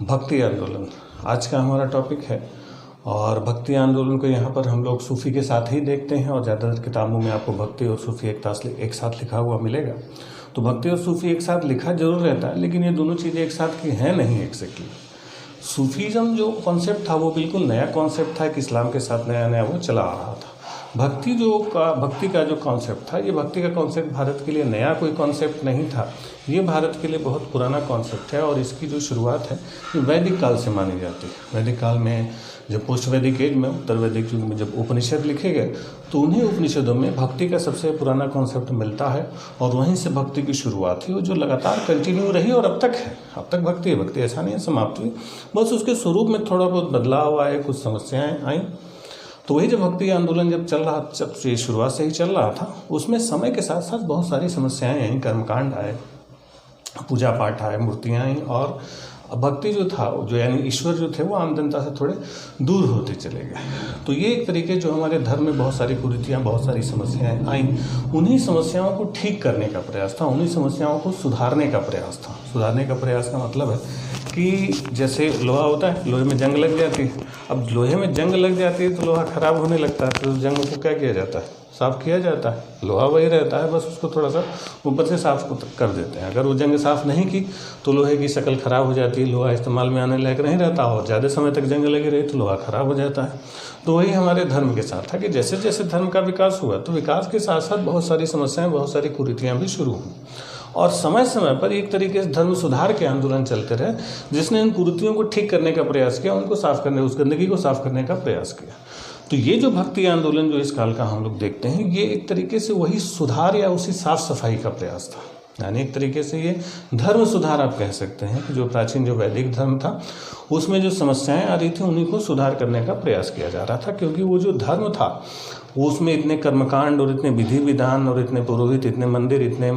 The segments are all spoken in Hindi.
भक्ति आंदोलन आज का हमारा टॉपिक है। और भक्ति आंदोलन को यहाँ पर हम लोग सूफ़ी के साथ ही देखते हैं और ज़्यादातर किताबों में आपको भक्ति और सूफ़ी एक साथ लिखा हुआ मिलेगा। तो भक्ति और सूफ़ी एक साथ लिखा जरूर रहता है, लेकिन ये दोनों चीज़ें एक साथ की हैं नहीं एग्जैक्टली। सूफीज़म जो कॉन्सेप्ट था वो बिल्कुल नया कॉन्सेप्ट था कि इस्लाम के साथ नया नया वो चला आ रहा था। भक्ति का जो कॉन्सेप्ट था, ये भक्ति का कॉन्सेप्ट भारत के लिए नया कोई कॉन्सेप्ट नहीं था। ये भारत के लिए बहुत पुराना कॉन्सेप्ट है और इसकी जो शुरुआत है ये वैदिक काल से मानी जाती है। वैदिक काल में जब पोस्ट वैदिक एज में, उत्तर वैदिक युग में जब उपनिषद लिखे गए तो उन्हीं उपनिषदों में भक्ति का सबसे पुराना कॉन्सेप्ट मिलता है और वहीं से भक्ति की शुरुआत हुई, जो लगातार कंटिन्यू रही और अब तक है। अब तक भक्ति है, भक्ति ऐसा नहीं है समाप्त हुई, बस उसके स्वरूप में थोड़ा बहुत बदलाव आए, कुछ समस्याएं आई। तो वही जब भक्ति आंदोलन जब ये शुरुआत से ही चल रहा था, उसमें समय के साथ साथ बहुत सारी समस्याएं आई, कर्मकांड आए, पूजा पाठ आए, मूर्तियाँ आई और भक्ति जो था, जो यानी ईश्वर जो थे वो आम जनता से थोड़े दूर होते चले गए। तो ये एक तरीके जो हमारे धर्म में बहुत सारी कुरीतियाँ, बहुत सारी समस्याएं आई, उन्हीं समस्याओं को ठीक करने का प्रयास था, उन्हीं समस्याओं को सुधारने का प्रयास था। सुधारने का प्रयास का मतलब है कि जैसे लोहा होता है, लोहे में जंग लग जाती है। अब लोहे में जंग लग जाती है तो लोहा खराब होने लगता है, तो उस जंग को क्या किया जाता है? साफ़ किया जाता है। लोहा वही रहता है, बस उसको थोड़ा सा ऊपर से साफ़ कर देते हैं। अगर वो जंग साफ़ नहीं की तो लोहे की शक्ल ख़राब हो जाती है, लोहा इस्तेमाल में आने लायक नहीं रहता और ज़्यादा समय तक जंग लगी रही तो लोहा ख़राब हो जाता है। तो वही हमारे धर्म के साथ था कि जैसे जैसे धर्म का विकास हुआ तो विकास के साथ साथ बहुत सारी समस्याएं, बहुत सारी कुरीतियाँ भी शुरू हुई और समय समय पर एक तरीके से धर्म सुधार के आंदोलन चलते रहे, जिसने उन कुरीतियों को ठीक करने का प्रयास किया, उनको साफ़ करने, उस गंदगी को साफ़ करने का प्रयास किया। तो ये जो भक्ति आंदोलन जो इस काल का हम लोग देखते हैं, ये एक तरीके से वही सुधार या उसी साफ सफाई का प्रयास था। यानी एक तरीके से ये धर्म सुधार आप कह सकते हैं कि जो प्राचीन जो वैदिक धर्म था उसमें जो समस्याएं आ रही थी उन्हीं को सुधार करने का प्रयास किया जा रहा था, क्योंकि वो जो धर्म था उसमें इतने कर्मकांड और इतने विधि विधान और इतने पुरोहित, इतने मंदिर, इतने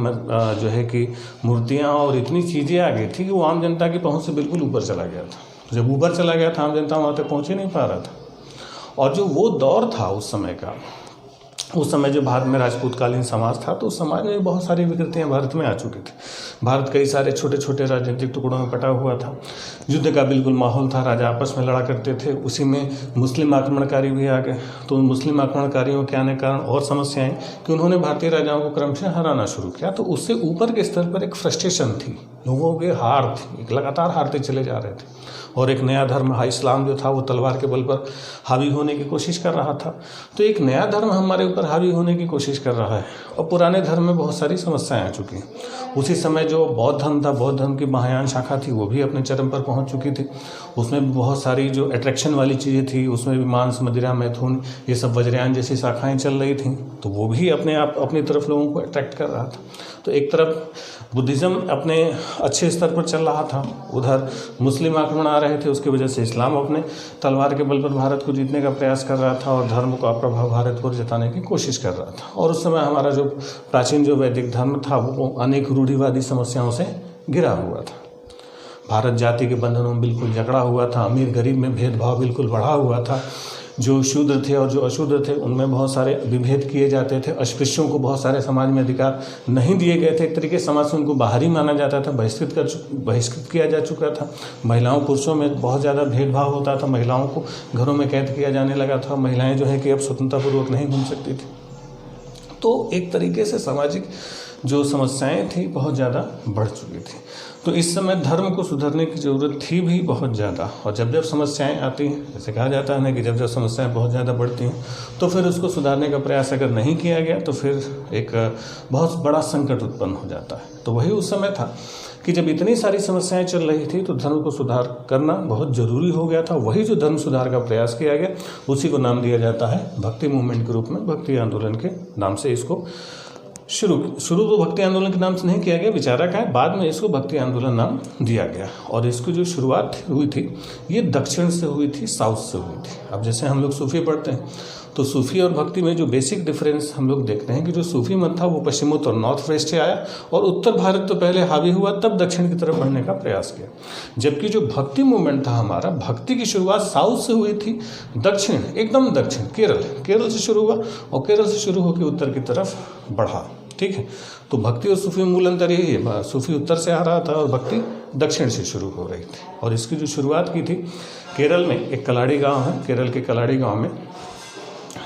जो है कि मूर्तियाँ और इतनी चीज़ें आ गई थी कि वो आम जनता की पहुँच से बिल्कुल ऊपर चला गया था। तो जब ऊपर चला गया था आम जनता वहाँ तक पहुँच ही नहीं पा रहा था। और जो वो दौर था उस समय का, उस समय जो भारत में राजपूतकालीन समाज था, तो उस समाज में बहुत सारी विकृतियाँ भारत में आ चुकी थी। भारत कई सारे छोटे छोटे राजनीतिक टुकड़ों में बटा हुआ था, युद्ध का बिल्कुल माहौल था, राजा आपस में लड़ा करते थे। उसी में मुस्लिम आक्रमणकारी भी आ गए, तो उन मुस्लिम आक्रमणकारियों के आने के कारण और समस्याएं कि उन्होंने भारतीय राजाओं को क्रमशः हराना शुरू किया। तो उससे ऊपर के स्तर पर एक फ्रस्ट्रेशन थी, लोगों के हार थी, लगातार हारते चले जा रहे थे और एक नया धर्म इस्लाम जो था वो तलवार के बल पर हावी होने की कोशिश कर रहा था। तो एक नया धर्म हमारे ऊपर हावी होने की कोशिश कर रहा है और पुराने धर्म में बहुत सारी समस्याएं आ चुकी हैं। उसी समय जो बौद्ध धर्म था, बौद्ध धर्म की महायान शाखा थी, वो भी अपने चरम पर पहुंच चुकी थी। उसमें बहुत सारी जो अट्रैक्शन वाली चीज़ें थी, उसमें भी मांस, मदिरा, मैथुन, ये सब वज्रयान जैसी शाखाएँ चल रही थी, तो वो भी अपनी तरफ लोगों को अट्रैक्ट कर रहा था। तो एक तरफ बुद्धिज़्म अपने अच्छे स्तर पर चल रहा था, उधर मुस्लिम आक्रमण आ रहे थे, उसकी वजह से इस्लाम अपने तलवार के बल पर भारत को जीतने का प्रयास कर रहा था और धर्म का प्रभाव भारत पर जताने की कोशिश कर रहा था। और उस समय हमारा जो प्राचीन जो वैदिक धर्म था वो अनेक रूढ़िवादी समस्याओं से घिरा हुआ था। भारत जाति के बंधनों में बिल्कुल जकड़ा हुआ था, अमीर गरीब में भेदभाव बिल्कुल बढ़ा हुआ था, जो शूद्र थे और जो अशूद्र थे उनमें बहुत सारे विभेद किए जाते थे, अस्पृश्यों को बहुत सारे समाज में अधिकार नहीं दिए गए थे, एक तरीके से समाज से उनको बाहरी माना जाता था, बहिष्कृत किया जा चुका था। महिलाओं पुरुषों में बहुत ज़्यादा भेदभाव होता था, महिलाओं को घरों में कैद किया जाने लगा था, महिलाएं जो है कि अब स्वतंत्रतापूर्वक नहीं घूम सकती थी। तो एक तरीके से सामाजिक जो समस्याएं थी बहुत ज़्यादा बढ़ चुकी थी। तो इस समय धर्म को सुधरने की ज़रूरत थी भी बहुत ज़्यादा। और जब जब समस्याएं आती हैं, जैसे कहा जाता है ना कि जब जब समस्याएं बहुत ज़्यादा बढ़ती हैं तो फिर उसको सुधारने का प्रयास अगर नहीं किया गया तो फिर एक बहुत बड़ा संकट उत्पन्न हो जाता है। तो वही उस समय था कि जब इतनी सारी समस्याएं चल रही थी तो धर्म को सुधार करना बहुत ज़रूरी हो गया था। वही जो धर्म सुधार का प्रयास किया गया उसी को नाम दिया जाता है भक्ति मूवमेंट के रूप में, भक्ति आंदोलन के नाम से इसको शुरू तो भक्ति आंदोलन के नाम से नहीं किया गया, विचारक है, बाद में इसको भक्ति आंदोलन नाम दिया गया। और इसकी जो शुरुआत हुई थी ये दक्षिण से हुई थी, साउथ से हुई थी। अब जैसे हम लोग सूफी पढ़ते हैं तो सूफी और भक्ति में जो बेसिक डिफरेंस हम लोग देखते हैं कि जो सूफी मत था वो पश्चिमोत्तर और नॉर्थ वेस्ट से आया और उत्तर भारत तो पहले हावी हुआ, तब दक्षिण की तरफ बढ़ने का प्रयास किया। जबकि जो भक्ति मूवमेंट था हमारा, भक्ति की शुरुआत साउथ से हुई थी, दक्षिण, एकदम दक्षिण, केरल से शुरू हुआ और केरल से शुरू होकर उत्तर की तरफ बढ़ा। ठीक है, तो भक्ति और सूफी मूल अंतर यही है, सूफी उत्तर से आ रहा था और भक्ति दक्षिण से शुरू हो रही थी। और इसकी जो शुरुआत की थी केरल में, एक कलाड़ी गांव है, केरल के कलाड़ी गांव में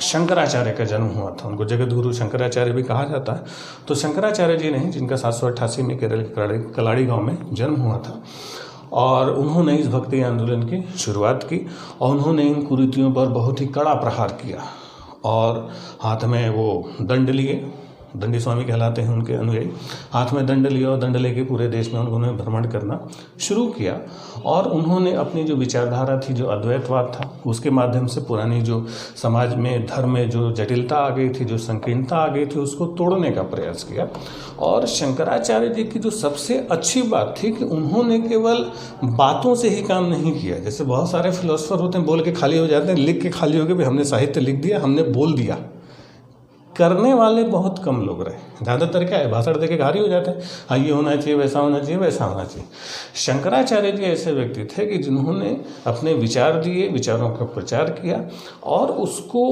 शंकराचार्य का जन्म हुआ था। उनको जगत गुरु शंकराचार्य भी कहा जाता है। तो शंकराचार्य जी ने, जिनका 788 में केरल के कलाड़ी गांव में जन्म हुआ था, और उन्होंने इस भक्ति आंदोलन की शुरुआत की और उन्होंने इन कुरीतियों पर बहुत ही कड़ा प्रहार किया और हाथ में वो दंड लिए, दंडी स्वामी कहलाते हैं उनके अनुयायी, हाथ में दंड लिया और दंड लेके पूरे देश में उन्होंने भ्रमण करना शुरू किया। और उन्होंने अपनी जो विचारधारा थी, जो अद्वैतवाद था, उसके माध्यम से पुरानी जो समाज में धर्म में जो जटिलता आ गई थी, जो संकीर्णता आ गई थी, उसको तोड़ने का प्रयास किया। और शंकराचार्य जी की जो सबसे अच्छी बात थी कि उन्होंने केवल बातों से ही काम नहीं किया। जैसे बहुत सारे फिलोसफर होते हैं, बोल के खाली हो जाते हैं, लिख के खाली हो गए, हमने साहित्य लिख दिया, हमने बोल दिया। करने वाले बहुत कम लोग रहे। ज़्यादातर क्या है, भाषण देके खाली हो जाते हैं, हाँ ये होना चाहिए, वैसा होना चाहिए, वैसा होना चाहिए। शंकराचार्य जी ऐसे व्यक्ति थे कि जिन्होंने अपने विचार दिए, विचारों का प्रचार किया और उसको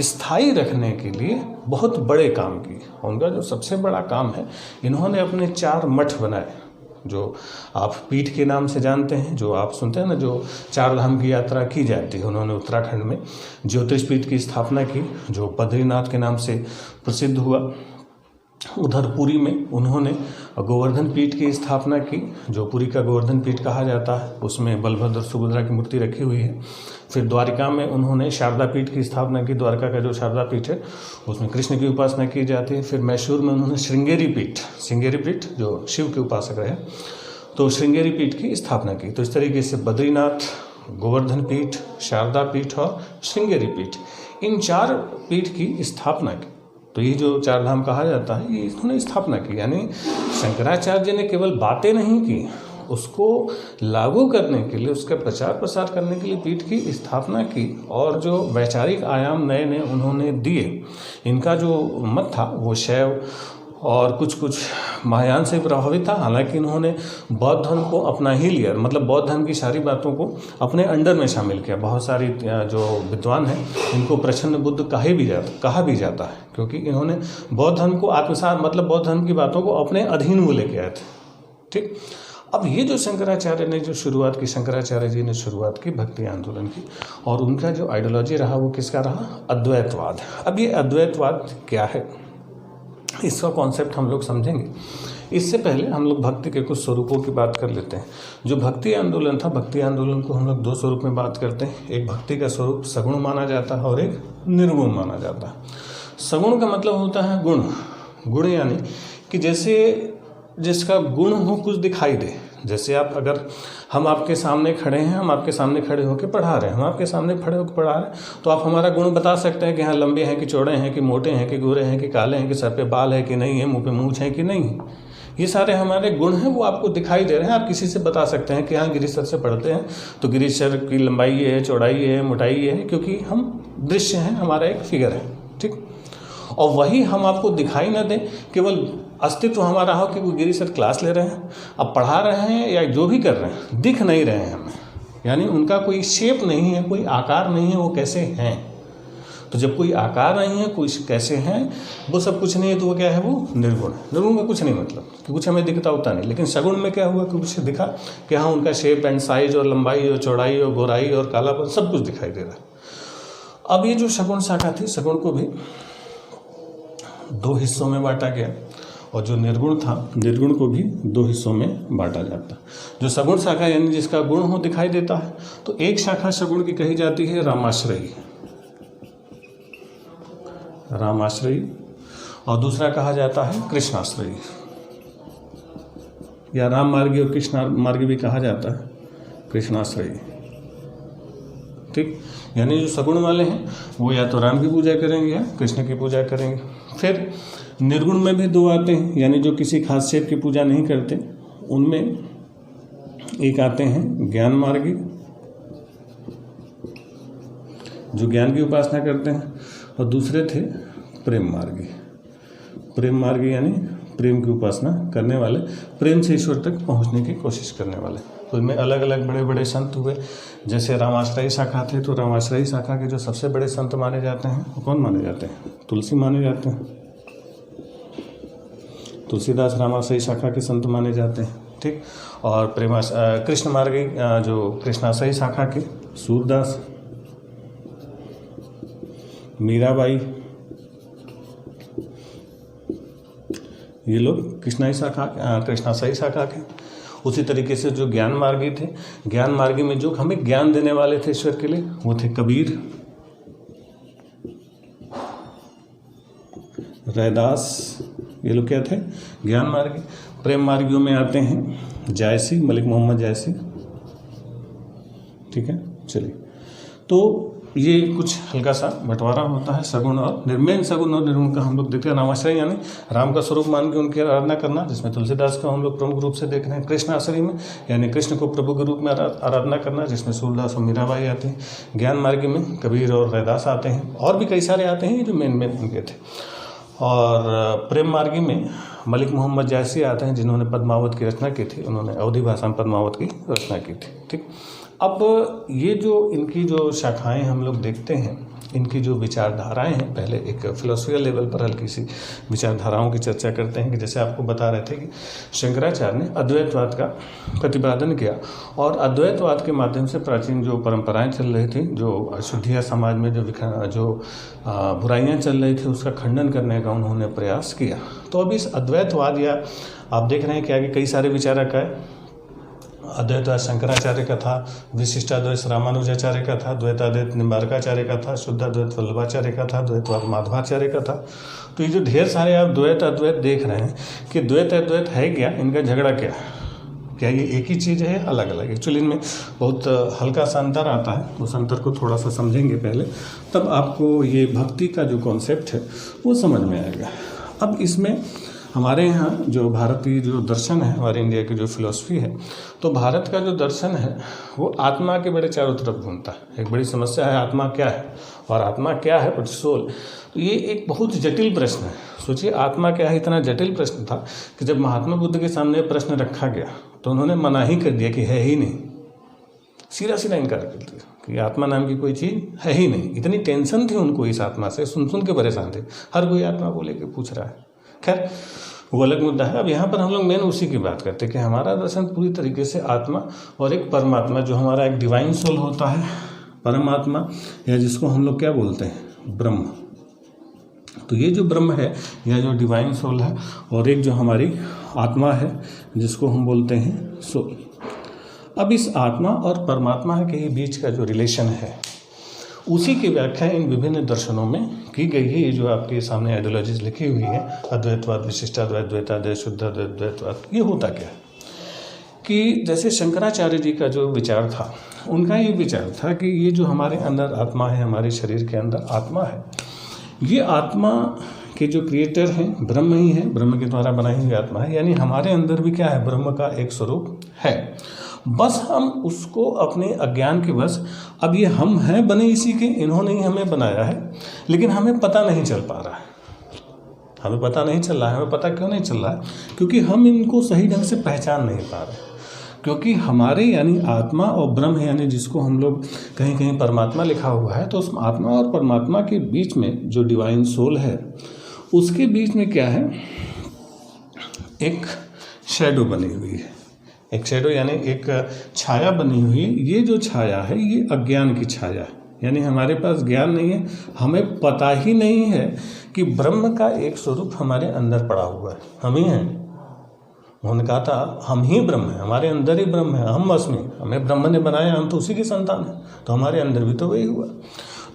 स्थायी रखने के लिए बहुत बड़े काम किए। उनका जो सबसे बड़ा काम है, इन्होंने अपने 4 मठ बनाए, जो आप पीठ के नाम से जानते हैं, जो आप सुनते हैं ना, जो 4 धाम की यात्रा की जाती है। उन्होंने उत्तराखंड में ज्योतिषपीठ की स्थापना की, जो बद्रीनाथ के नाम से प्रसिद्ध हुआ। उधर पुरी में उन्होंने गोवर्धन पीठ की स्थापना की, जो पुरी का गोवर्धन पीठ कहा जाता है, उसमें बलभद्र सुभद्रा की मूर्ति रखी हुई है। फिर द्वारिका में उन्होंने शारदा पीठ की स्थापना की, द्वारका का जो शारदा पीठ है उसमें कृष्ण की उपासना की जाती है। फिर मैसूर में उन्होंने श्रृंगेरी पीठ जो शिव के उपासक रहे, तो श्रृंगेरी पीठ की स्थापना की। तो इस तरीके से बद्रीनाथ, गोवर्धन पीठ, शारदा पीठ और श्रृंगेरी पीठ, इन 4 पीठ की स्थापना की। तो ये जो 4 धाम कहा जाता है, ये इन्होंने स्थापना की। यानी शंकराचार्य ने केवल बातें नहीं की, उसको लागू करने के लिए, उसका प्रचार प्रसार करने के लिए पीठ की स्थापना की और जो वैचारिक आयाम नए नए उन्होंने दिए। इनका जो मत था वो शैव और कुछ महायान से प्रभावित था। हालांकि इन्होंने बौद्ध धर्म को अपना ही लिया, मतलब बौद्ध धर्म की सारी बातों को अपने अंडर में शामिल किया। बहुत सारी जो विद्वान हैं, इनको प्रच्छन्न बुद्ध कहा भी जाता है, क्योंकि इन्होंने बौद्ध धर्म को आत्मसात, मतलब बौद्ध धर्म की बातों को अपने अधीन में लेके आए थे। ठीक, अब ये जो शंकराचार्य जी ने शुरुआत की भक्ति आंदोलन की, और उनका जो आइडियोलॉजी रहा वो किसका रहा, अद्वैतवाद। अब ये अद्वैतवाद क्या है, इसका कॉन्सेप्ट हम लोग समझेंगे। इससे पहले हम लोग भक्ति के कुछ स्वरूपों की बात कर लेते हैं। जो भक्ति आंदोलन था, भक्ति आंदोलन को हम लोग 2 स्वरूप में बात करते हैं। एक भक्ति का स्वरूप सगुण माना जाता है और एक निर्गुण माना जाता है। सगुण का मतलब होता है गुण यानी कि जैसे जिसका गुण हो, कुछ दिखाई दे। जैसे अगर हम आपके सामने खड़े हैं, हम आपके सामने खड़े होकर पढ़ा रहे हैं, हम आपके सामने खड़े होकर पढ़ा रहे हैं, तो आप हमारा गुण बता सकते हैं कि हाँ लंबे हैं कि चौड़े हैं, कि मोटे हैं कि गोरे हैं, कि काले हैं, कि सर पे बाल है कि नहीं है, मुंह पे मूंछ है कि नहीं है। ये सारे हमारे गुण हैं, वो आपको दिखाई दे रहे हैं। आप किसी से बता सकते हैं कि हाँ गिरीश सर से पढ़ते हैं तो गिरीश सर की लंबाई ये है, चौड़ाई ये है, मोटाई ये है, क्योंकि हम दृश्य हैं, हमारा एक फिगर है। ठीक, और वही हम आपको दिखाई ना दें, केवल अस्तित्व हमारा हो कि वो गिरीश सर क्लास ले रहे हैं, अब पढ़ा रहे हैं या जो भी कर रहे हैं, दिख नहीं रहे हैं हमें, यानी उनका कोई शेप नहीं है, कोई आकार नहीं है, वो कैसे हैं। तो जब कोई आकार नहीं है, कोई कैसे हैं, वो सब कुछ नहीं है, तो वो क्या है, वो निर्गुण है। निर्गुण का कुछ नहीं मतलब कि कुछ हमें दिखता होता नहीं। लेकिन सगुण में क्या हुआ कि कुछ दिखा कि हाँ उनका शेप एंड साइज और लंबाई और चौड़ाई और गोराई और कालापन सब कुछ दिखाई दे रहा है। अब ये जो सगुण शाखा थी, सगुण को भी 2 हिस्सों में बांटा गया, और जो निर्गुण था, निर्गुण को भी 2 हिस्सों में बांटा जाता है। जो सगुण शाखा यानी जिसका गुण हो दिखाई देता है, तो एक शाखा सगुण की कही जाती है रामाश्रयी, और दूसरा कहा जाता है कृष्णाश्रयी, या राम मार्गी और कृष्ण मार्गी भी कहा जाता है, कृष्णाश्रयी। ठीक, यानी जो सगुण वाले हैं वो या तो राम की पूजा करेंगे या कृष्ण की पूजा करेंगे। फिर निर्गुण में भी 2 आते हैं, यानी जो किसी खास शेप की पूजा नहीं करते, उनमें एक आते हैं ज्ञान मार्गी, जो ज्ञान की उपासना करते हैं, और दूसरे थे प्रेम मार्गी यानी प्रेम की उपासना करने वाले, प्रेम से ईश्वर तक पहुंचने की कोशिश करने वाले। तो इनमें अलग अलग बड़े बड़े संत हुए। जैसे रामाश्रयी शाखा थे, तो रामाश्रयी शाखा के जो सबसे बड़े संत माने जाते हैं वो कौन माने जाते हैं, तुलसी माने जाते हैं। तुलसीदास रामाश्रयी शाखा के संत माने जाते हैं। ठीक। और कृष्ण मार्गी जो कृष्णाशयी शाखा के सूरदास, मीराबाई, ये लोग कृष्णाशयी शाखा के। उसी तरीके से जो ज्ञान मार्गी थे, ज्ञान मार्गी में जो हमें ज्ञान देने वाले थे ईश्वर के लिए, वो थे कबीर, रैदास, ये लोग क्या थे, ज्ञान मार्गी। प्रेम मार्गियों में आते हैं जायसी, मलिक मोहम्मद जायसी, ठीक है। चलिए, तो ये कुछ हल्का सा बंटवारा होता है सगुण और निर्मेन। सगुण और निर्गुण का हम लोग देखते हैं। नामाश्रय यानी राम का स्वरूप मान के उनकी आराधना करना, जिसमें तुलसीदास को हम लोग प्रमुख रूप से देख रहे हैं। कृष्ण आश्रय में यानी कृष्ण को प्रभु के रूप में आराधना करना, जिसमें सूरदास और मीराबाई आते हैं। ज्ञान मार्ग में कबीर और रैदास आते हैं, और भी कई सारे आते हैं जो मेन उनके थे। और प्रेम मार्गी में मलिक मोहम्मद जायसी आते हैं, जिन्होंने पद्मावत की रचना की थी। उन्होंने अवधी भाषा में पद्मावत की रचना की थी, ठीक। अब ये जो इनकी जो शाखाएं हम लोग देखते हैं, इनकी जो विचारधाराएं हैं, पहले एक फिलोसफिकल लेवल पर हल्की सी विचारधाराओं की चर्चा करते हैं। कि जैसे आपको बता रहे थे कि शंकराचार्य ने अद्वैतवाद का प्रतिपादन किया, और अद्वैतवाद के माध्यम से प्राचीन जो परंपराएं चल रही थी, जो अशुद्धिया समाज में जो बुराइयां चल रही थी, उसका खंडन करने का उन्होंने प्रयास किया। तो अब इस अद्वैतवाद, या आप देख रहे हैं कि आगे कई सारे विचारक आए। अद्वैतवाद शंकराचार्य का था, विशिष्टाद्वैत रामानुजाचार्य का था, द्वैताद्वैत निम्बार्काचार्य का था, शुद्धाद्वैत वल्लभाचार्य का था, द्वैतवाद माधवाचार्य का था। तो ये जो ढेर सारे आप द्वैत अद्वैत देख रहे हैं कि द्वैत अद्वैत है क्या, इनका झगड़ा क्या ये एक ही चीज़ है, अलग अलग। एक्चुअली इनमें बहुत हल्का सा अंतर आता है, उस अंतर को थोड़ा सा समझेंगे पहले, तब आपको ये भक्ति का जो कॉन्सेप्ट है वो समझ में आएगा। अब इसमें हमारे यहाँ जो भारतीय जो दर्शन है, हमारे इंडिया की जो फिलॉसफी है, तो भारत का जो दर्शन है वो आत्मा के बड़े चारों तरफ घूमता है। एक बड़ी समस्या है आत्मा क्या है, और आत्मा क्या है बट सोल। तो ये एक बहुत जटिल प्रश्न है। सोचिए आत्मा क्या है, इतना जटिल प्रश्न था कि जब महात्मा बुद्ध के सामने प्रश्न रखा गया तो उन्होंने मना ही कर दिया कि है ही नहीं, सीधा इनकार कर दिया कि आत्मा नाम की कोई चीज़ है ही नहीं। इतनी टेंशन थी उनको इस आत्मा से, सुन के परेशान थे। हर कोई आत्मा को लेकर पूछ रहा है। खैर वो अलग मुद्दा है। अब यहाँ पर हम लोग मेन उसी की बात करते हैं कि हमारा दर्शन पूरी तरीके से आत्मा और एक परमात्मा, जो हमारा एक डिवाइन सोल होता है, परमात्मा, या जिसको हम लोग क्या बोलते हैं, ब्रह्म। तो ये जो ब्रह्म है या जो डिवाइन सोल है, और एक जो हमारी आत्मा है जिसको हम बोलते हैं सोल। अब इस आत्मा और परमात्मा के बीच का जो रिलेशन है, उसी की व्याख्या इन विभिन्न दर्शनों में की गई है। ये जो आपके सामने आइडियोलॉजीज लिखी हुई है, अद्वैतवाद, विशिष्टाद्वैत, द्वैताद्वैत, शुद्धाद्वैत, द्वैतवाद, ये होता क्या है कि जैसे शंकराचार्य जी का जो विचार था, उनका ये विचार था कि ये जो हमारे अंदर आत्मा है, हमारे शरीर के अंदर आत्मा है, ये आत्मा के जो क्रिएटर हैं ब्रह्म ही है, ब्रह्म के द्वारा बनाई हुई आत्मा है। यानी हमारे अंदर भी क्या है, ब्रह्म का एक स्वरूप है। बस हम उसको अपने अज्ञान के वश, अब ये हम हैं बने इसी के, इन्होंने ही हमें बनाया है, लेकिन हमें पता नहीं चल पा रहा है। हमें पता नहीं चल रहा है। हमें पता क्यों नहीं चल रहा है? क्योंकि हम इनको सही ढंग से पहचान नहीं पा रहे। क्योंकि हमारे यानी आत्मा और ब्रह्म यानी जिसको हम लोग कहीं कहीं परमात्मा लिखा हुआ है, तो उस आत्मा और परमात्मा के बीच में जो डिवाइन सोल है, उसके बीच में क्या है, एक शैडो बनी हुई है। एक शैडो यानी एक छाया बनी हुई है। ये जो छाया है ये अज्ञान की छाया है। यानी हमारे पास ज्ञान नहीं है, हमें पता ही नहीं है कि ब्रह्म का एक स्वरूप हमारे अंदर पड़ा हुआ है, हम ही हैं। उन्होंने कहा था हम ही ब्रह्म हैं, हमारे अंदर ही ब्रह्म है, हम अस्मि, हमें ब्रह्म ने बनाया, हम तो उसी की संतान हैं, तो हमारे अंदर भी तो वही हुआ।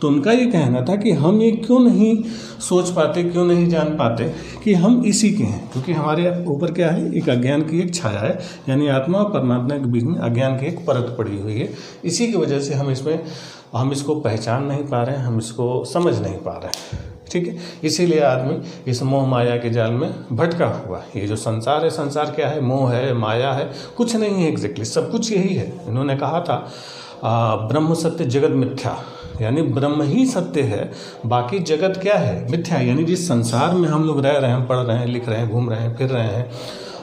तो उनका ये कहना था कि हम ये क्यों नहीं सोच पाते, क्यों नहीं जान पाते कि हम इसी के हैं, क्योंकि हमारे ऊपर क्या है, एक अज्ञान की एक छाया है। यानी आत्मा और परमात्मा के बीच में अज्ञान की एक परत पड़ी हुई है। इसी की वजह से हम इसको पहचान नहीं पा रहे हैं, हम इसको समझ नहीं पा रहे हैं। ठीक है, इसीलिए आदमी इस मोह माया के जाल में भटका हुआ। ये जो संसार है, संसार क्या है, मोह है, माया है, कुछ नहीं है एग्जैक्टली, सब कुछ यही है। इन्होंने कहा था ब्रह्म सत्य जगत मिथ्या, यानी ब्रह्म ही सत्य है, बाकी जगत क्या है, मिथ्या। यानी जिस संसार में हम लोग रह रहे हैं, पढ़ रहे हैं, लिख रहे हैं, घूम रहे हैं, फिर रहे हैं,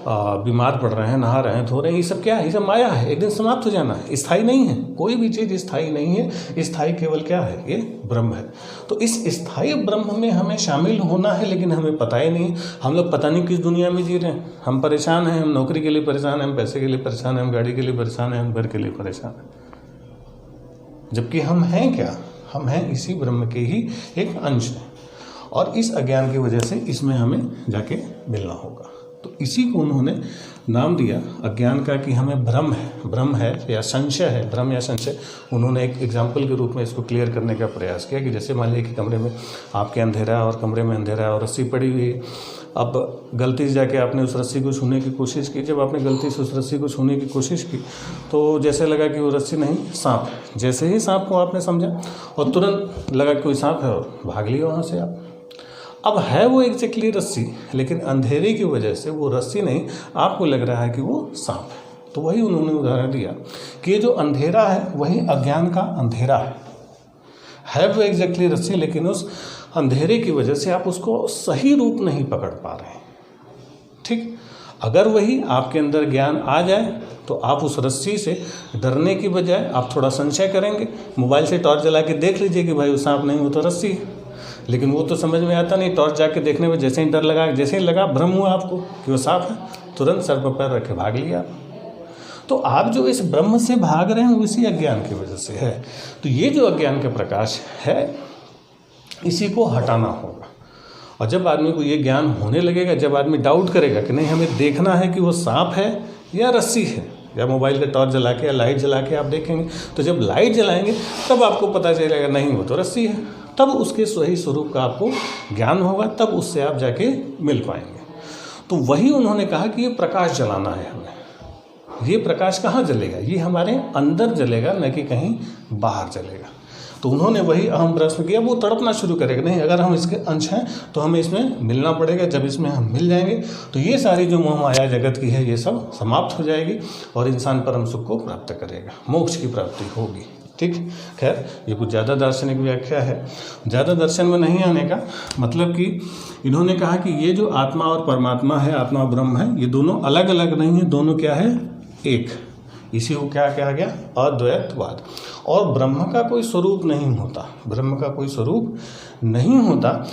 बीमार पड़ रहे हैं, नहा रहे हैं, धो रहे हैं, ये सब क्या है? ये सब माया है, एक दिन समाप्त हो जाना है, स्थायी नहीं है। कोई भी चीज़ स्थायी नहीं है, स्थायी केवल क्या है? ये ब्रह्म है। तो इस स्थायी ब्रह्म में हमें शामिल होना है, लेकिन हमें पता ही नहीं। हम लोग पता नहीं किस दुनिया में जी रहे हैं। हम परेशान हैं, हम नौकरी के लिए परेशान हैं, हम पैसे के लिए परेशान हैं, हम गाड़ी के लिए परेशान हैं, हम घर के लिए परेशान हैं, जबकि हम हैं क्या? हम हैं इसी ब्रह्म के ही एक अंश हैं। और इस अज्ञान की वजह से इसमें हमें जाके मिलना होगा। तो इसी को उन्होंने नाम दिया अज्ञान का कि हमें भ्रम है या संशय है। भ्रम या संशय उन्होंने एक एग्जाम्पल के रूप में इसको क्लियर करने का प्रयास किया कि जैसे मान लीजिए कि कमरे में आपके अंधेरा है और कमरे में अंधेरा है और रस्सी पड़ी हुई है। अब गलती से जाके आपने उस रस्सी को छूने की कोशिश की। जब आपने गलती से उस रस्सी को छूने की कोशिश की तो जैसे लगा कि वो रस्सी नहीं, सांप है। जैसे ही सांप को आपने समझा और तुरंत लगा कि कोई सांप है और भाग लिया वहाँ से आप। अब है वो एग्जैक्टली रस्सी, लेकिन अंधेरे की वजह से वो रस्सी नहीं, आपको लग रहा है कि वो सांप है। तो वही उन्होंने उदाहरण दिया कि ये जो अंधेरा है वही अज्ञान का अंधेरा है वो एग्जैक्टली रस्सी, लेकिन उस अंधेरे की वजह से आप उसको सही रूप नहीं पकड़ पा रहे हैं। ठीक, अगर वही आपके अंदर ज्ञान आ जाए तो आप उस रस्सी से डरने की बजाय आप थोड़ा संशय करेंगे। मोबाइल से टॉर्च जला के देख लीजिए कि भाई वो सांप नहीं, वो तो रस्सी है। लेकिन वो तो समझ में आता नहीं। टॉर्च जाके देखने में जैसे ही डर लगा, जैसे ही लगा भ्रम हुआ आपको कि वो सांप है, तुरंत सर पर पैर रख के भाग लिया आप। तो आप जो इस ब्रह्म से भाग रहे हैं वो इसी अज्ञान की वजह से है। तो ये जो अज्ञान का प्रकाश है, इसी को हटाना होगा। और जब आदमी को ये ज्ञान होने लगेगा, जब आदमी डाउट करेगा कि नहीं हमें देखना है कि वो सांप है या रस्सी है, या मोबाइल का टॉर्च जला के या लाइट जला के आप देखेंगे, तो जब लाइट जलाएंगे तब आपको पता चलेगा नहीं वो तो रस्सी है। तब उसके सही स्वरूप का आपको ज्ञान होगा, तब उससे आप जाके मिल पाएंगे। तो वही उन्होंने कहा कि ये प्रकाश जलाना है हमें। ये प्रकाश कहाँ जलेगा? ये हमारे अंदर जलेगा, न कि कहीं बाहर जलेगा। तो उन्होंने वही अहम प्रश्न किया। वो तड़पना शुरू करेगा, नहीं अगर हम इसके अंश हैं तो हमें इसमें मिलना पड़ेगा। जब इसमें हम मिल जाएंगे तो ये सारी जो मोह माया जगत की है ये सब समाप्त हो जाएगी और इंसान परम सुख को प्राप्त करेगा, मोक्ष की प्राप्ति होगी। ठीक, खैर ये कुछ ज़्यादा दार्शनिक व्याख्या है। ज़्यादा दर्शन में नहीं आने का मतलब कि इन्होंने कहा कि ये जो आत्मा और परमात्मा है, आत्मा और ब्रह्म है, ये दोनों अलग अलग नहीं है, दोनों क्या है? एक। इसी को क्या कहा गया? अद्वैतवाद। और ब्रह्म का कोई स्वरूप नहीं होता, ब्रह्म का कोई स्वरूप नहीं होता,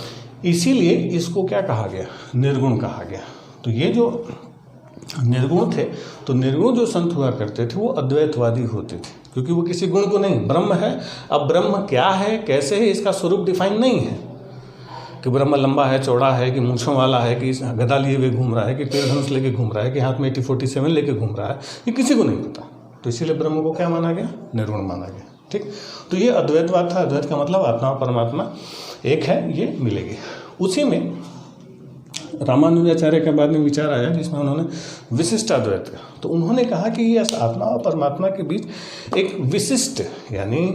इसीलिए इसको क्या कहा गया? निर्गुण कहा गया। तो ये जो निर्गुण थे, तो निर्गुण जो संत हुआ करते थे वो अद्वैतवादी होते थे, क्योंकि वो किसी गुण को नहीं, ब्रह्म है। अब ब्रह्म क्या है, कैसे है, इसका स्वरूप डिफाइन नहीं है कि ब्रह्म लंबा है, चौड़ा है, कि मूंछों वाला है, कि गदा लिए हुए घूम रहा है, कि तीर धनुष लेके घूम रहा है, कि हाथ में 8047 लेके घूम रहा है, ये किसी को नहीं पता। तो इसीलिए ब्रह्म को क्या माना गया? निर्गुण माना गया। ठीक, तो ये अद्वैतवाद था। अद्वैत का मतलब आत्मा और परमात्मा एक है, ये मिलेगी। उसी में रामानुजाचार्य के बाद में विचार आया जिसमें उन्होंने विशिष्टाद्वैत का, तो उन्होंने कहा कि ये आत्मा और परमात्मा के बीच एक विशिष्ट, यानी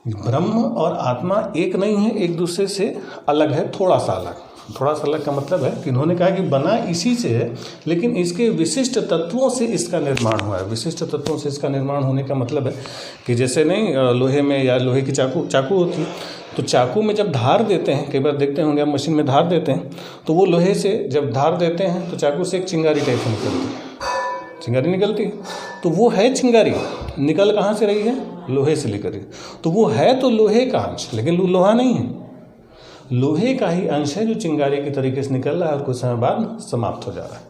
ब्रह्म और आत्मा एक नहीं है, एक दूसरे से अलग है, थोड़ा सा अलग। थोड़ा सा अलग का मतलब है कि उन्होंने कहा कि बना इसी से है, लेकिन इसके विशिष्ट तत्वों से इसका निर्माण हुआ है। विशिष्ट तत्वों से इसका निर्माण होने का मतलब है कि जैसे नहीं लोहे में या लोहे की चाकू होती है, तो चाकू में जब धार देते हैं, कई बार देखते होंगे आप मशीन में धार देते हैं, तो वो लोहे से जब धार देते हैं तो चाकू से एक चिंगारी टाइप की निकलती है, चिंगारी निकलती है। तो वो है चिंगारी, निकल कहाँ से रही है? लोहे से निकल रही है। तो वो है तो लोहे का अंश, लेकिन वो लोहा नहीं है, लोहे का ही अंश है जो चिंगारी के तरीके से निकल रहा है और कुछ समय बाद समाप्त हो जा रहा है।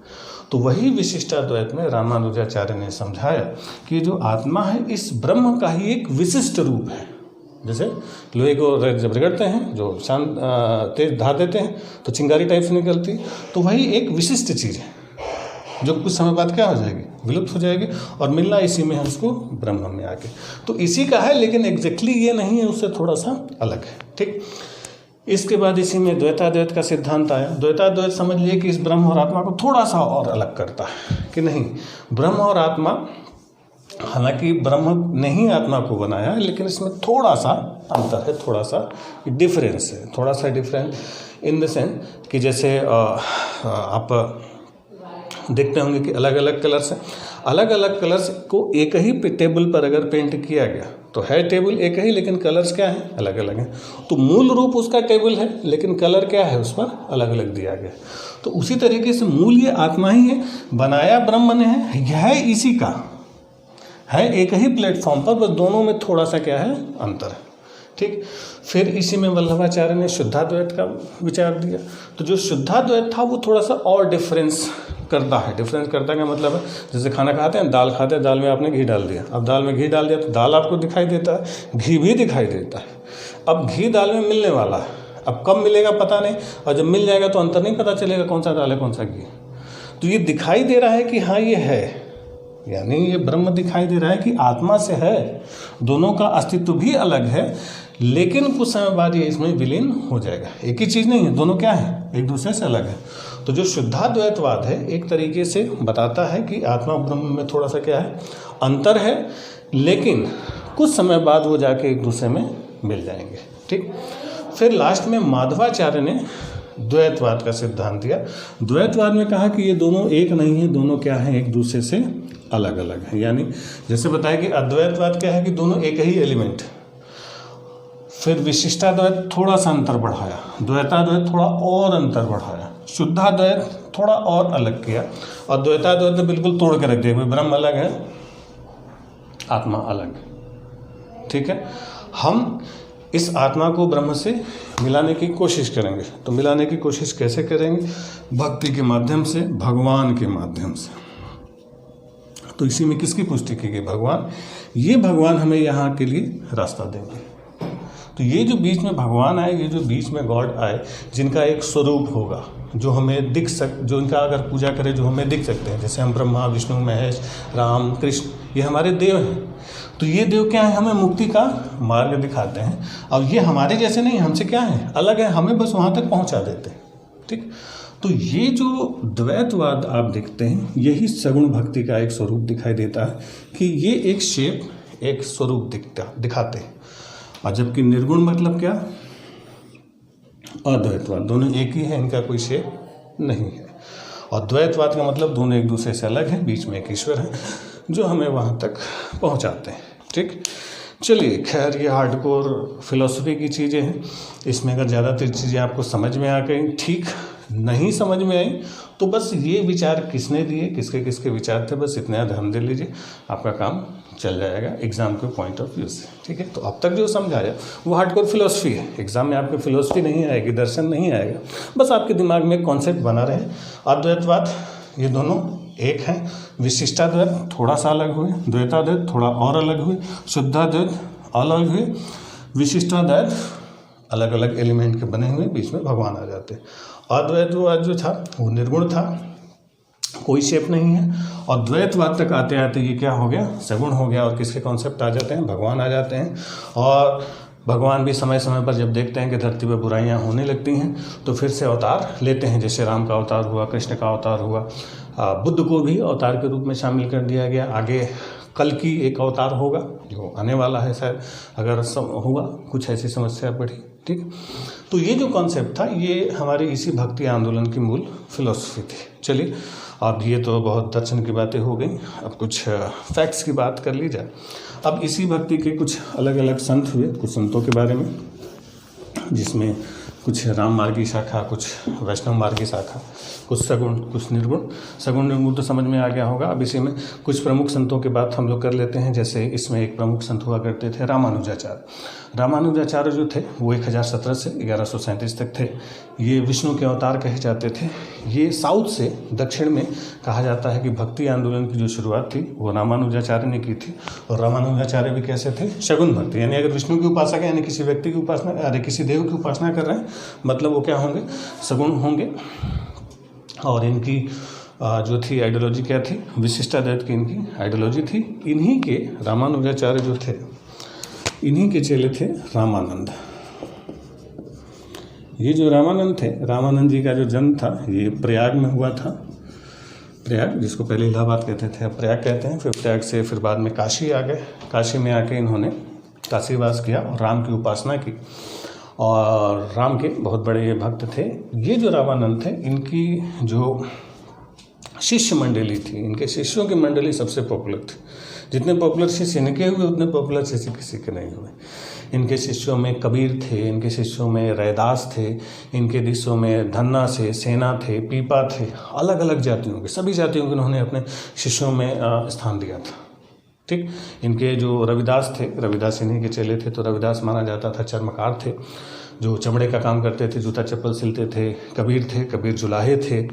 तो वही विशिष्टाद्वैत में रामानुजाचार्य ने समझाया कि जो आत्मा है इस ब्रह्म का ही एक विशिष्ट रूप है। जैसे लोहे को जब रगड़ते हैं, जो शांत तेज धार देते हैं तो चिंगारी टाइप से निकलती, तो वही एक विशिष्ट चीज़ है जो कुछ समय बाद क्या हो जाएगी? विलुप्त हो जाएगी और मिलना इसी में है उसको ब्रह्म में आके। तो इसी का है, लेकिन एग्जैक्टली ये नहीं है, उससे थोड़ा सा अलग है। ठीक, इसके बाद इसी में द्वैताद्वैत का सिद्धांत आया। द्वैताद्वैत समझ लिए कि इस ब्रह्म और आत्मा को थोड़ा सा और अलग करता है कि नहीं, ब्रह्म और आत्मा, हालांकि ब्रह्म ने ही आत्मा को बनाया है, लेकिन इसमें थोड़ा सा अंतर है, थोड़ा सा डिफरेंस है। थोड़ा सा डिफरेंस इन द सेंस कि जैसे आप देखते होंगे कि अलग अलग कलर्स हैं। अलग अलग कलर्स को एक ही टेबल पर अगर पेंट किया गया तो है टेबल एक ही, लेकिन कलर्स क्या हैं, अलग अलग हैं। तो मूल रूप उसका टेबल है, लेकिन कलर क्या है उस पर अलग अलग दिया गया। तो उसी तरीके से मूल ये आत्मा ही है, बनाया ब्रह्म ने है, यह इसी का है, एक ही प्लेटफॉर्म पर, बस दोनों में थोड़ा सा क्या है, अंतर है। ठीक, फिर इसी में वल्लभाचार्य ने शुद्धाद्वैत का विचार दिया। तो जो शुद्धाद्वैत था वो थोड़ा सा और डिफरेंस करता है। डिफरेंस करता का मतलब है, जैसे खाना खाते हैं, दाल खाते हैं, दाल में आपने घी डाल दिया। अब दाल में घी डाल दिया तो दाल आपको दिखाई देता है, घी भी दिखाई देता है। अब घी दाल में मिलने वाला है, अब कब मिलेगा पता नहीं, और जब मिल जाएगा तो अंतर नहीं पता चलेगा कौन सा दाल है कौन सा घी। तो ये दिखाई दे रहा है कि हाँ ये है, यानी ये ब्रह्म दिखाई दे रहा है कि आत्मा से है, दोनों का अस्तित्व भी अलग है, लेकिन कुछ समय बाद ये इसमें विलीन हो जाएगा। एक ही चीज़ नहीं है, दोनों क्या है, एक दूसरे से अलग है। तो जो शुद्धाद्वैतवाद है एक तरीके से बताता है कि आत्मा ब्रह्म में थोड़ा सा क्या है, अंतर है, लेकिन कुछ समय बाद वो जाके एक दूसरे में मिल जाएंगे। ठीक, फिर लास्ट में माधवाचार्य ने द्वैतवाद का सिद्धांत दिया। द्वैतवाद में कहा कि ये दोनों एक नहीं है, दोनों क्या है, एक दूसरे से अलग अलग है। यानी जैसे बताया कि अद्वैतवाद क्या है कि दोनों एक ही एलिमेंट। फिर विशिष्टाद्वैत थोड़ा सा अंतर बढ़ाया, द्वैताद्वैत थोड़ा और अंतर बढ़ाया, शुद्धाद्वैत थोड़ा और अलग किया, और द्वैताद्वैत तो बिल्कुल तोड़ के रख दिया, ब्रह्म अलग है, आत्मा अलग है। ठीक है, हम इस आत्मा को ब्रह्म से मिलाने की कोशिश करेंगे। तो मिलाने की कोशिश कैसे करेंगे? भक्ति के माध्यम से, भगवान के माध्यम से। तो इसी में किसकी पुष्टि की गई? भगवान। ये भगवान हमें यहाँ के लिए रास्ता देंगे। तो ये जो बीच में भगवान आए, ये जो बीच में गॉड आए, जिनका एक स्वरूप होगा जो हमें जो इनका अगर पूजा करें जो हमें दिख सकते हैं, जैसे हम ब्रह्मा, विष्णु, महेश, राम, कृष्ण, ये हमारे देव हैं। तो ये देव क्या है? हमें मुक्ति का मार्ग दिखाते हैं। और ये हमारे जैसे नहीं, हमसे क्या है, अलग है, हमें बस वहाँ तक पहुँचा देते हैं। ठीक, तो ये जो द्वैतवाद आप देखते हैं, यही सगुण भक्ति का एक स्वरूप दिखाई देता है कि ये एक शेप, एक स्वरूप दिखाते हैं। और जबकि निर्गुण मतलब क्या? अद्वैतवाद, दोनों एक ही है, इनका कोई शेप नहीं है। और द्वैतवाद का मतलब दोनों एक दूसरे से अलग हैं, बीच में एक ईश्वर है जो हमें वहाँ तक पहुँचाते हैं। ठीक, चलिए, खैर ये हार्डकोर फिलॉसफी की चीज़ें हैं। इसमें अगर ज़्यादातर चीज़ें आपको समझ में आ गई, ठीक नहीं समझ में आई तो बस ये विचार किसने दिए, किसके किसके विचार थे, बस इतना ध्यान दे लीजिए, आपका काम चल जाएगा एग्ज़ाम के पॉइंट ऑफ व्यू से। ठीक है, तो अब तक जो समझाया वो हार्डकोर फिलॉसफी है। एग्ज़ाम में आपके फिलॉसफी नहीं आएगी, दर्शन नहीं आएगा, बस आपके दिमाग में एक कॉन्सेप्ट बना रहे। अद्वैतवाद, ये दोनों एक हैं। विशिष्टाद्वैत थोड़ा सा अलग हुए, द्वैताद्वैत थोड़ा और अलग हुए, शुद्धाद्वैत अलग हुए, विशिष्टाद्वैत अलग अलग एलिमेंट के बने हुए, बीच में भगवान आ जाते। अद्वैतवाद जो था वो निर्गुण था, कोई शेप नहीं है। और द्वैतवाद तक आते आते ये क्या हो गया? सगुण हो गया। और किसके कॉन्सेप्ट आ जाते हैं? भगवान आ जाते हैं। और भगवान भी समय समय पर जब देखते हैं कि धरती पर बुराइयां होने लगती हैं तो फिर से अवतार लेते हैं। जैसे राम का अवतार हुआ, कृष्ण का अवतार हुआ, बुद्ध को भी अवतार के रूप में शामिल कर दिया गया। आगे कल की एक अवतार होगा जो आने वाला है, शायद अगर हुआ कुछ ऐसी समस्या बढ़ी। ठीक, तो ये जो कॉन्सेप्ट था ये हमारे इसी भक्ति आंदोलन की मूल फिलॉसफी थी। चलिए, अब ये तो बहुत दर्शन की बातें हो गई, अब कुछ फैक्ट्स की बात कर ली जाए। अब इसी भक्ति के कुछ अलग अलग संत हुए, कुछ संतों के बारे में, जिसमें कुछ राम मार्ग की शाखा, कुछ वैष्णव मार्ग की शाखा, कुछ सगुण, कुछ निर्गुण। सगुण निर्गुण तो समझ में आ गया होगा। अब इसी में कुछ प्रमुख संतों की बात हम लोग कर लेते हैं। जैसे इसमें एक प्रमुख संत हुआ करते थे रामानुजाचार्य। रामानुजाचार्य जो थे वो 1017 से 1137 तक थे। ये विष्णु के अवतार कहे जाते थे। ये साउथ से दक्षिण में कहा जाता है कि भक्ति आंदोलन की जो शुरुआत थी वो रामानुजाचार्य ने की थी। और रामानुजाचार्य भी कैसे थे? शगुन भक्ति, यानी अगर विष्णु की उपासक है, यानी किसी व्यक्ति की उपासना, अरे किसी देव की उपासना कर रहे हैं, मतलब वो क्या होंगे? सगुण होंगे। और इनकी जो थी आइडियोलॉजी क्या थी? विशिष्टाद्वैत की इनकी आइडियोलॉजी थी। इन्हीं के रामानुजाचार्य जो थे, इन्हीं के चेले थे रामानंद। ये जो रामानंद थे, रामानंद जी का जो जन्म था ये प्रयाग में हुआ था। प्रयाग, जिसको पहले इलाहाबाद कहते थे, अब प्रयाग कहते हैं। फिर प्रयाग से फिर बाद में काशी आ गए। काशी में आके इन्होंने काशीवास किया और राम की उपासना की। और राम के बहुत बड़े ये भक्त थे। ये जो रामानंद थे, इनकी जो शिष्य मंडली थी, इनके शिष्यों की मंडली सबसे पॉपुलर थी। जितने पॉपुलर शिष्य इनके हुए उतने पॉपुलर शिष्य किसी के नहीं हुए। इनके शिष्यों में कबीर थे, इनके शिष्यों में रैदास थे, इनके शिष्यों में धन्ना थे, सेना थे, पीपा थे। अलग अलग जातियों के, सभी जातियों के उन्होंने अपने शिष्यों में स्थान दिया था। ठीक, इनके जो रविदास थे, रविदास इन्हीं के चेले थे, तो रविदास माना जाता था चर्मकार थे, जो चमड़े का काम करते थे, जूता चप्पल सिलते थे। कबीर थे, कबीर जुलाहे थे।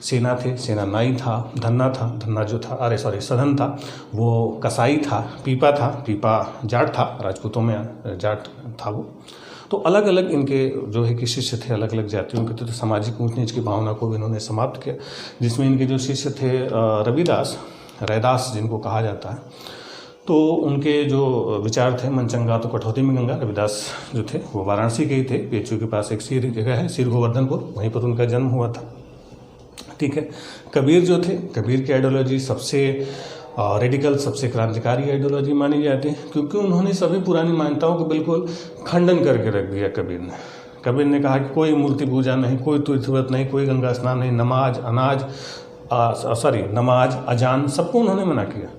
सेना थे, सेना नाई था। धन्ना था, धन्ना जो था सधन था, वो कसाई था। पीपा था, पीपा जाट था, राजपूतों में जाट था वो। तो अलग अलग इनके जो है कि शिष्य थे, अलग अलग जातियों के थे। तो सामाजिक ऊंच नीच की भावना को भी इन्होंने समाप्त किया, जिसमें इनके जो शिष्य थे रविदास, रैदास जिनको कहा जाता है, तो उनके जो विचार थे, मन चंगा तो कठौती में गंगा। रविदास जो थे वो वाराणसी के ही थे, पेचू के पास एक सीर जगह है, सीर गोवर्धनपुर, वहीं पर उनका जन्म हुआ था। ठीक है। कबीर जो थे, कबीर की आइडियोलॉजी सबसे रेडिकल, सबसे क्रांतिकारी आइडियोलॉजी मानी जाती है, क्योंकि उन्होंने सभी पुरानी मान्यताओं को बिल्कुल खंडन करके रख दिया। कबीर ने कहा कि कोई मूर्ति पूजा नहीं, कोई तीर्थव्रत नहीं, कोई गंगा स्नान नहीं, नमाज अजान सबको उन्होंने मना किया।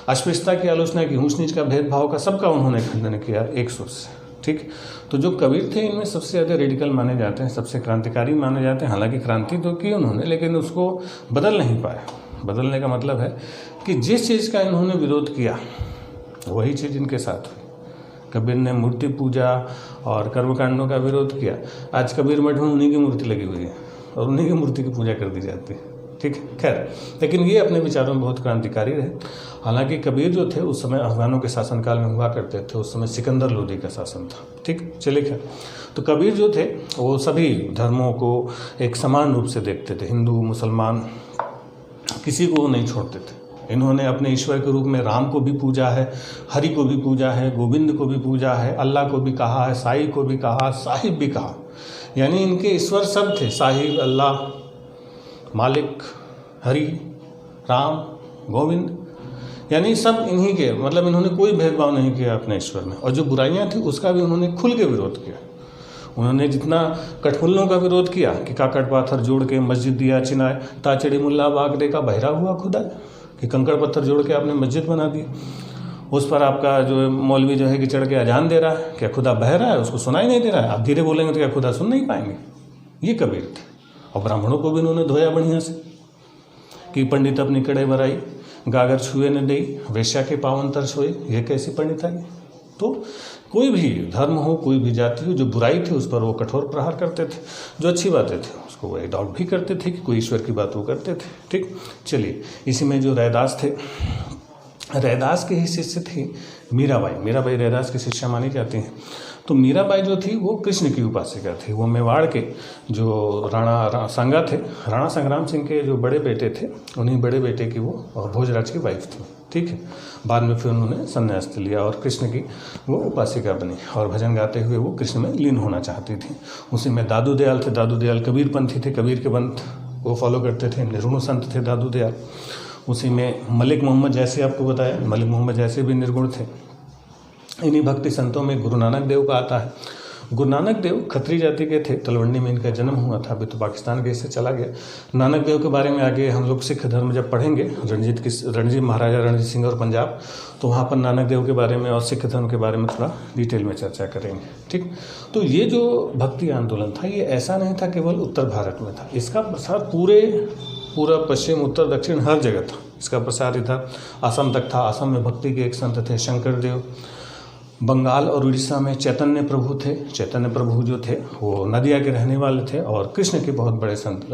अस्पृश्यता की आलोचना की, ऊंच नीच का, भेदभाव का, सबका उन्होंने खंडन किया एक सुर से। ठीक, तो जो कबीर थे इनमें सबसे ज़्यादा रेडिकल माने जाते हैं, सबसे क्रांतिकारी माने जाते हैं। हालांकि क्रांति तो की उन्होंने, लेकिन उसको बदल नहीं पाए। बदलने का मतलब है कि जिस चीज़ का इन्होंने विरोध किया वही चीज़ इनके साथ हुई। कबीर ने मूर्ति पूजा और कर्मकांडों का विरोध किया। आज कबीर मठ में उन्हीं की मूर्ति लगी हुई है और उन्हीं की मूर्ति की पूजा कर दी जाती है। ठीक है, खैर, लेकिन ये अपने विचारों में बहुत क्रांतिकारी रहे। हालांकि कबीर जो थे उस समय अफगानों के शासनकाल में हुआ करते थे, उस समय सिकंदर लोदी का शासन था। ठीक, चलिए खैर, तो कबीर जो थे वो सभी धर्मों को एक समान रूप से देखते थे, हिंदू मुसलमान किसी को नहीं छोड़ते थे। इन्होंने अपने ईश्वर के रूप में राम को भी पूजा है, हरि को भी पूजा है, गोविंद को भी पूजा है, अल्लाह को भी कहा है, साईं को भी कहा, साहिब भी कहा। यानी इनके ईश्वर सब थे, साहिब, अल्लाह, मालिक, हरि, राम, गोविंद, यानी सब इन्हीं के, मतलब इन्होंने कोई भेदभाव नहीं किया अपने ईश्वर में। और जो बुराइयां थी उसका भी उन्होंने खुल के विरोध किया। उन्होंने जितना कठमुल्लों का विरोध किया कि काकड़ पाथर जोड़ के मस्जिद दिया चिनाए, ताचड़ी मुल्ला बागरे का बहरा हुआ खुदा, कि कंकड़ पत्थर जोड़ के आपने मस्जिद बना दी। उस पर आपका जो मौलवी जो है कि चढ़ के अजान दे रहा है, क्या खुदा बह रहा है, उसको सुनाई नहीं दे रहा है, आप धीरे बोलेंगे तो क्या खुदा सुन नहीं पाएंगे। ये कबीर थे। और ब्राह्मणों को भी उन्होंने धोया बढ़िया से कि पंडित अपनी कड़े भराई, गागर छुए न दई, वेश्या के पावन तर सोए। ये कैसी पंडित है? तो कोई भी धर्म हो, कोई भी जाति हो, जो बुराई थी उस पर वो कठोर प्रहार करते थे, जो अच्छी बातें थी उसको वो एडॉप्ट भी करते थे कि कोई ईश्वर की बात वो करते थे। ठीक, चलिए, इसी में जो रैदास थे, रैदास के ही शिष्य थी मीराबाई। मीराबाई रैदास की शिष्या मानी जाती हैं। तो मीराबाई जो थी वो कृष्ण की उपासिका थी। वो मेवाड़ के जो राणा सांगा थे, राणा संग्राम सिंह के जो बड़े बेटे थे, उन्हीं बड़े बेटे की वो भोजराज की वाइफ थी। ठीक है, बाद में फिर उन्होंने संन्यास लिया और कृष्ण की वो उपासिका बनी और भजन गाते हुए वो कृष्ण में लीन होना चाहती थी। उसी में दादू दयाल थे। दादू दयाल कबीरपंथी थे, कबीर के पंथ वो फॉलो करते थे, निर्गुण संत थे दादू दयाल। उसी में मलिक मोहम्मद जैसे आपको बताया, मलिक मोहम्मद जैसे भी निर्गुण थे। इन्हीं भक्ति संतों में गुरु नानक देव का आता है। गुरु नानक देव खत्री जाति के थे, तलवंडी में इनका जन्म हुआ था। अभी तो पाकिस्तान के से चला गया। नानक देव के बारे में आगे हम लोग सिख धर्म जब पढ़ेंगे, रणजीत महाराजा रणजीत सिंह और पंजाब, तो वहाँ पर नानक देव के बारे में और सिख धर्म के बारे में थोड़ा डिटेल में चर्चा करेंगे। ठीक, तो ये जो भक्ति आंदोलन था ये ऐसा नहीं था केवल उत्तर भारत में था, इसका प्रसार पूरा पश्चिम, उत्तर, दक्षिण हर जगह था। इसका प्रसार इधर असम तक था। असम में भक्ति के एक संत थे शंकर देव। बंगाल और उड़ीसा में चैतन्य प्रभु थे। चैतन्य प्रभु जो थे वो नदिया के रहने वाले थे और कृष्ण के बहुत बड़े संत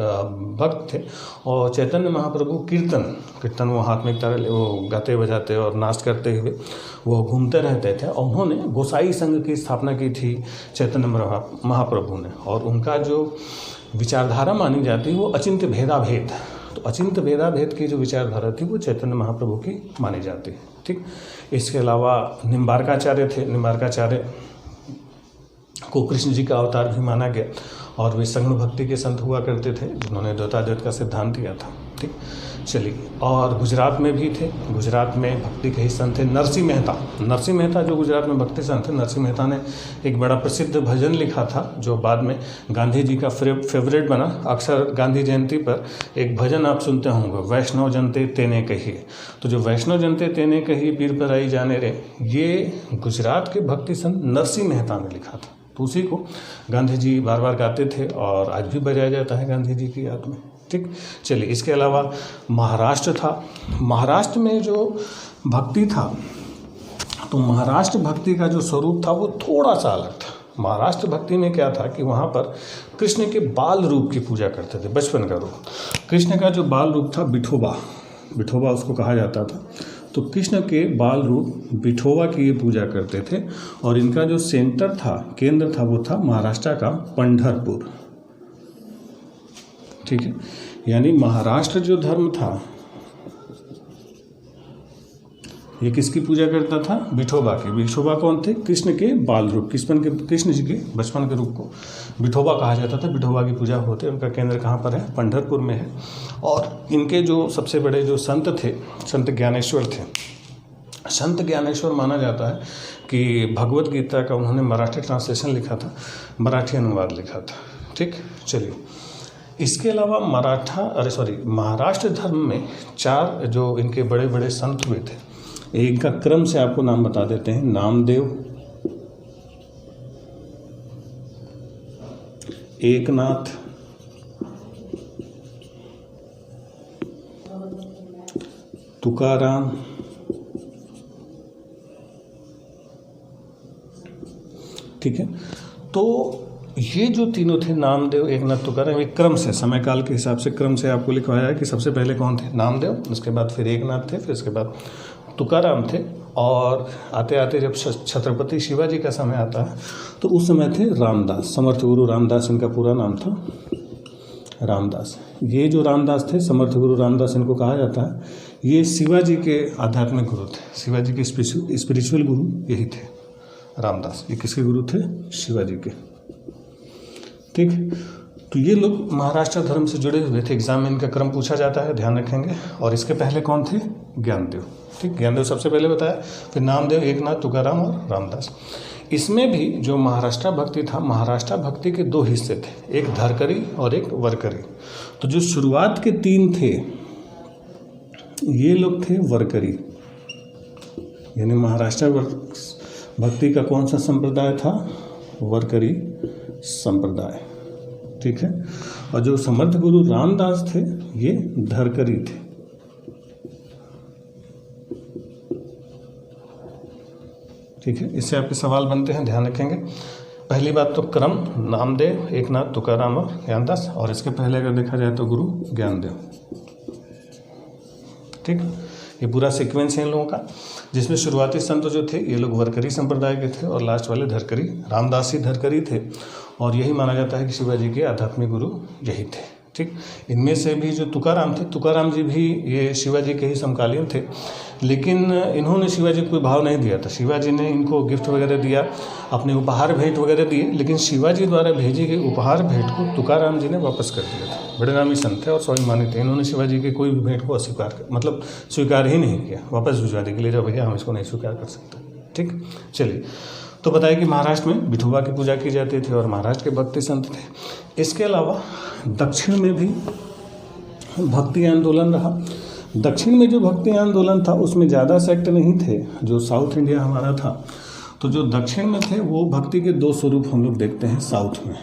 भक्त थे। और चैतन्य महाप्रभु कीर्तन वो हाथ में एक तरह वो गाते बजाते और नाच करते हुए वो घूमते रहते थे। और उन्होंने गोसाई संघ की स्थापना की थी चैतन्य महाप्रभु ने। और उनका जो विचारधारा मानी जाती है वो अचिंत्य भेदाभेद। तो अचिंत्य भेदाभेद की जो विचारधारा थी वो चैतन्य महाप्रभु की मानी जाती है। ठीक, इसके अलावा निम्बारकाचार्य थे। निम्बारकाचार्य को कृष्ण जी का अवतार भी माना गया और वे सगुण भक्ति के संत हुआ करते थे, जिन्होंने द्वैताद्वैत का सिद्धांत दिया था। ठीक, चलिए, और गुजरात में भी थे। गुजरात में भक्ति के ही संत थे नरसिंह मेहता। नरसिंह मेहता जो गुजरात में भक्ति संत थे, नरसिंह मेहता ने एक बड़ा प्रसिद्ध भजन लिखा था जो बाद में गांधी जी का फेवरेट बना। अक्सर गांधी जयंती पर एक भजन आप सुनते होंगे, वैष्णव जनते तेने कहिए। तो जो वैष्णव जनते तेने कहिए पीर पर आई जाने रे, ये गुजरात के भक्ति संत नरसिंह मेहता ने लिखा था। तो उसी को गांधी जी बार बार गाते थे और आज भी बजाया जाता है गांधी जी की याद में। ठीक, चलिए, इसके अलावा महाराष्ट्र था। महाराष्ट्र में जो भक्ति था, तो महाराष्ट्र भक्ति का जो स्वरूप था वो थोड़ा सा अलग था। महाराष्ट्र भक्ति में क्या था कि वहाँ पर कृष्ण के बाल रूप की पूजा करते थे, बचपन का रूप। कृष्ण का जो बाल रूप था विठोबा, विठोबा उसको कहा जाता था। तो कृष्ण के बाल रूप विठोबा की ये पूजा करते थे और इनका जो सेंटर था, केंद्र था, वो था महाराष्ट्र का पंढरपुर। ठीक है, यानी महाराष्ट्र जो धर्म था ये किसकी पूजा करता था? विठोबा की। विठोबा कौन थे? कृष्ण के बाल रूप, कृष्ण जी के बचपन के रूप को विठोबा कहा जाता था। विठोबा की पूजा होती है। उनका केंद्र कहाँ पर है? पंढरपुर में है। और इनके जो सबसे बड़े जो संत थे, संत ज्ञानेश्वर थे। संत ज्ञानेश्वर माना जाता है कि भगवत गीता का उन्होंने मराठी ट्रांसलेशन लिखा था, मराठी अनुवाद लिखा था। ठीक, चलिए, इसके अलावा महाराष्ट्र धर्म में 4 जो इनके बड़े बड़े संत हुए थे, एक का क्रम से आपको नाम बता देते हैं। नामदेव, एकनाथ, तुकाराम, ठीक है। तो ये जो तीनों थे, नामदेव, एकनाथ, तुकाराम, एक क्रम से, समय काल के हिसाब से क्रम से आपको लिखवाया है कि सबसे पहले कौन थे? नामदेव, उसके बाद फिर एकनाथ थे, फिर उसके बाद तुकाराम थे। और आते आते जब छत्रपति शिवाजी का समय आता है तो उस समय थे रामदास, समर्थ गुरु रामदास, इनका पूरा नाम था रामदास। ये जो रामदास थे, समर्थ गुरु रामदास इनको कहा जाता है, ये शिवाजी के आध्यात्मिक गुरु थे। शिवाजी के स्पिरिचुअल गुरु यही थे रामदास। ये किसके गुरु थे? शिवाजी के। ठीक, तो ये लोग महाराष्ट्र धर्म से जुड़े हुए थे। एग्जाम में इनका क्रम पूछा जाता है, ध्यान रखेंगे। और इसके पहले कौन थे? ज्ञानदेव। ठीक, ज्ञानदेव सबसे पहले बताया, फिर नामदेव, एकनाथ, तुकाराम और रामदास। इसमें भी जो महाराष्ट्र भक्ति था, महाराष्ट्र भक्ति के 2 हिस्से थे, एक धरकरी और एक वरकरी। तो जो शुरुआत के 3 थे ये लोग थे वरकरी, यानी महाराष्ट्र भक्ति का कौन सा संप्रदाय था? वरकरी संप्रदाय। ठीक है, और जो समर्थ गुरु रामदास थे ये धरकरी थे। ठीक है, इससे आपके सवाल बनते हैं, ध्यान रखेंगे। पहली बात तो क्रम, नामदेव, एकनाथ, तुकाराम और ज्ञानदास। और इसके पहले अगर देखा जाए तो गुरु ज्ञानदेव। ठीक, ये पूरा सीक्वेंस है इन लोगों का, जिसमें शुरुआती संत जो थे ये लोग वरकरी संप्रदाय के थे और लास्ट वाले धरकरी। रामदास ही धरकरी थे और यही माना जाता है कि शिवाजी के आध्यात्मिक गुरु यही थे। ठीक, इनमें से भी जो तुकाराम थे, तुकाराम जी भी ये शिवाजी के ही समकालीन थे, लेकिन इन्होंने शिवाजी को कोई भाव नहीं दिया था। शिवाजी ने इनको गिफ्ट वगैरह दिया, अपने उपहार भेंट वगैरह दिए, लेकिन शिवाजी द्वारा भेजे गए उपहार भेंट को तुकाराम जी ने वापस कर दिया था। बड़े नामी संत थे और स्वाभिमानी थे। इन्होंने शिवाजी के कोई भी भेंट को स्वीकार ही नहीं किया, वापस भिजवा दी कि ले जाओ भैया, हम इसको नहीं स्वीकार कर सकते। ठीक, चलिए, तो बताया कि महाराष्ट्र में विठोबा की पूजा की जाती थी और महाराष्ट्र के भक्ति संत थे। इसके अलावा दक्षिण में भी भक्ति आंदोलन रहा। दक्षिण में जो भक्ति आंदोलन था उसमें ज़्यादा सेक्ट नहीं थे, जो साउथ इंडिया हमारा था। तो जो दक्षिण में थे वो भक्ति के 2 स्वरूप हम लोग देखते हैं साउथ में।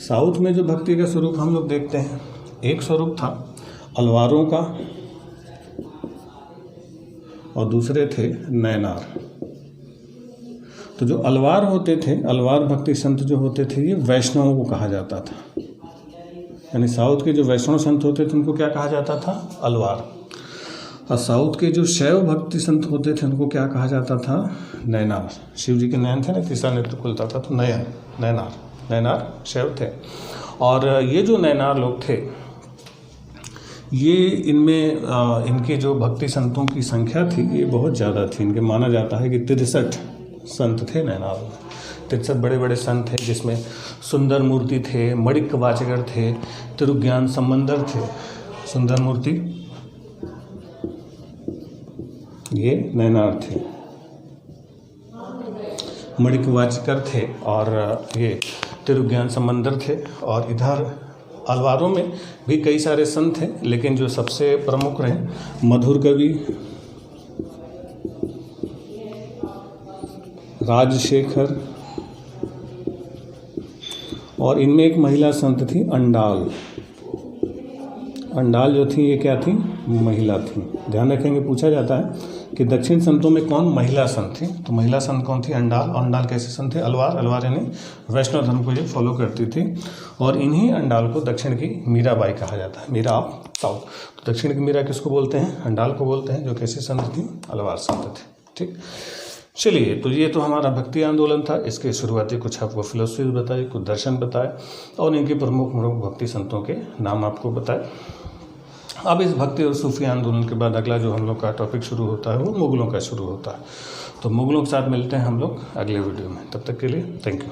साउथ में जो भक्ति का स्वरूप हम लोग देखते हैं, एक स्वरूप था अलवारों का और दूसरे थे नैनार। तो जो अलवार होते थे, अलवार भक्ति संत जो होते थे, ये वैष्णवों को कहा जाता था। यानी साउथ के जो वैष्णव संत होते थे उनको क्या कहा जाता था? अलवार। और साउथ के जो शैव भक्ति संत होते थे उनको क्या कहा जाता था? नैनार। शिव जी के नयन थे ना, तीसरा नेत्र खुलता था, तो नैनार शैव थे। और ये जो नैनार लोग थे, ये इनमें इनके जो भक्ति संतों की संख्या थी ये बहुत ज़्यादा थी। इनके माना जाता है कि 63 संत थे नैनार में। 63 बड़े बड़े संत थे, जिसमें सुंदर मूर्ति थे, मणिक वाचगर थे, तिरुज्ञान संबंधर थे, सुंदर मूर्ति, ये नैनार थे। मणिकवाचकर थे और ये तिरुज्ञान समंदर थे। और इधर अलवारों में भी कई सारे संत हैं, लेकिन जो सबसे प्रमुख रहे मधुर कवि, राजशेखर, और इनमें एक महिला संत थी अंडाल। अंडाल जो थी ये क्या थी, महिला थी। ध्यान रखेंगे, पूछा जाता है कि दक्षिण संतों में कौन महिला संत थी, तो महिला संत कौन थी, अंडाल। अंडाल कैसे संत थे, अलवार यानी वैष्णव धर्म को ये फॉलो करती थी। और इन्हीं अंडाल को दक्षिण की मीराबाई कहा जाता है, मीरा ऑफ साउथ। तो दक्षिण की मीरा किसको बोलते हैं, अंडाल को बोलते हैं, जो कैसे संत थी, अलवार संत थे। ठीक, चलिए, तो ये तो हमारा भक्ति आंदोलन था। इसके शुरुआती कुछ आपको फिलोसफी बताई, कुछ दर्शन बताए और इनके प्रमुख भक्ति संतों के नाम आपको बताए। अब इस भक्ति और सूफी आंदोलन के बाद अगला जो हम लोग का टॉपिक शुरू होता है वो मुगलों का शुरू होता है। तो मुगलों के साथ मिलते हैं हम लोग अगले वीडियो में। तब तक के लिए थैंक यू।